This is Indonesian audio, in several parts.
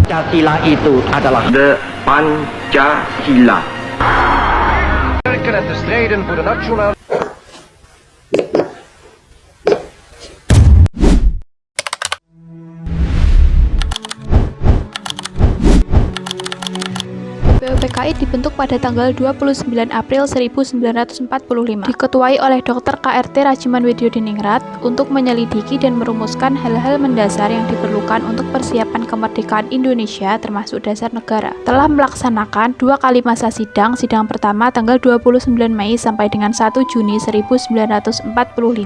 Pancasila itu adalah de Pancasila. Werken en te strijden voor de nationale... PKI dibentuk pada tanggal 29 April 1945, diketuai oleh Dr. KRT Rajiman Widyodiningrat untuk menyelidiki dan merumuskan hal-hal mendasar yang diperlukan untuk persiapan kemerdekaan Indonesia termasuk dasar negara. Telah melaksanakan 2 kali masa sidang pertama tanggal 29 Mei sampai dengan 1 Juni 1945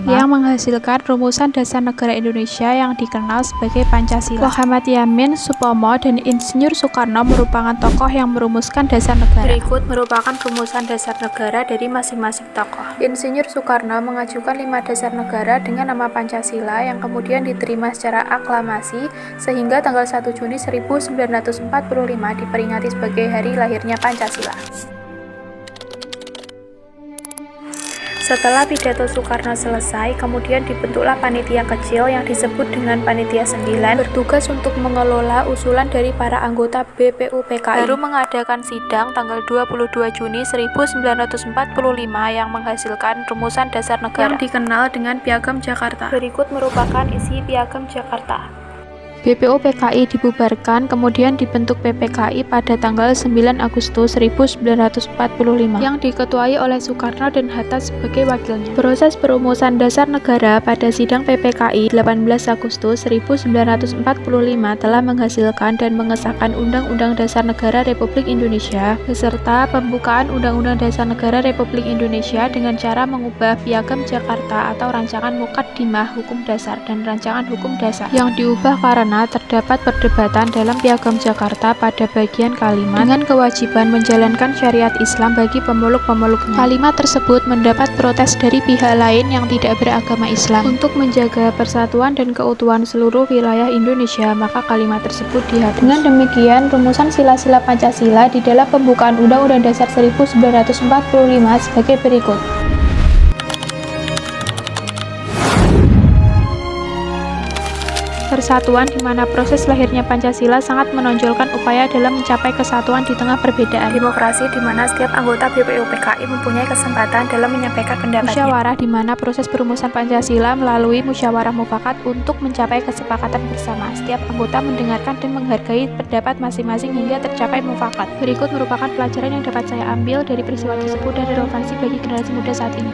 yang menghasilkan rumusan dasar negara Indonesia yang dikenal sebagai Pancasila. Muhammad Yamin, Supomo, dan Insinyur Soekarno merupakan tokoh yang merumuskan dasar negara. Berikut merupakan rumusan dasar negara dari masing-masing tokoh. Insinyur Soekarno mengajukan 5 dasar negara dengan nama Pancasila yang kemudian diterima secara aklamasi sehingga tanggal 1 Juni 1945 diperingati sebagai hari lahirnya Pancasila. Setelah pidato Soekarno selesai, kemudian dibentuklah panitia kecil yang disebut dengan Panitia 9, bertugas untuk mengelola usulan dari para anggota BPUPKI. Baru mengadakan sidang tanggal 22 Juni 1945 yang menghasilkan rumusan dasar negara yang dikenal dengan Piagam Jakarta. Berikut merupakan isi Piagam Jakarta. BPUPKI dibubarkan, kemudian dibentuk PPKI pada tanggal 9 Agustus 1945 yang diketuai oleh Soekarno dan Hatta sebagai wakilnya. Proses perumusan dasar negara pada sidang PPKI 18 Agustus 1945 telah menghasilkan dan mengesahkan Undang-Undang Dasar Negara Republik Indonesia beserta pembukaan Undang-Undang Dasar Negara Republik Indonesia dengan cara mengubah Piagam Jakarta atau Rancangan Mukaddimah Hukum Dasar dan Rancangan Hukum Dasar yang diubah karena terdapat perdebatan dalam Piagam Jakarta pada bagian kalimat dengan kewajiban menjalankan syariat Islam bagi pemeluk-pemeluknya. Kalimat tersebut mendapat protes dari pihak lain yang tidak beragama Islam. Untuk menjaga persatuan dan keutuhan seluruh wilayah Indonesia, maka kalimat tersebut dihapus. Dengan demikian, rumusan sila-sila Pancasila di dalam pembukaan Undang-Undang Dasar 1945 sebagai berikut. Persatuan, di mana proses lahirnya Pancasila sangat menonjolkan upaya dalam mencapai kesatuan di tengah perbedaan. Demokrasi, di mana setiap anggota BPUPKI mempunyai kesempatan dalam menyampaikan pendapatnya. Musyawarah, di mana proses perumusan Pancasila melalui musyawarah mufakat untuk mencapai kesepakatan bersama. Setiap anggota mendengarkan dan menghargai pendapat masing-masing hingga tercapai mufakat. Berikut merupakan pelajaran yang dapat saya ambil dari peristiwa tersebut dan relevansi bagi generasi muda saat ini.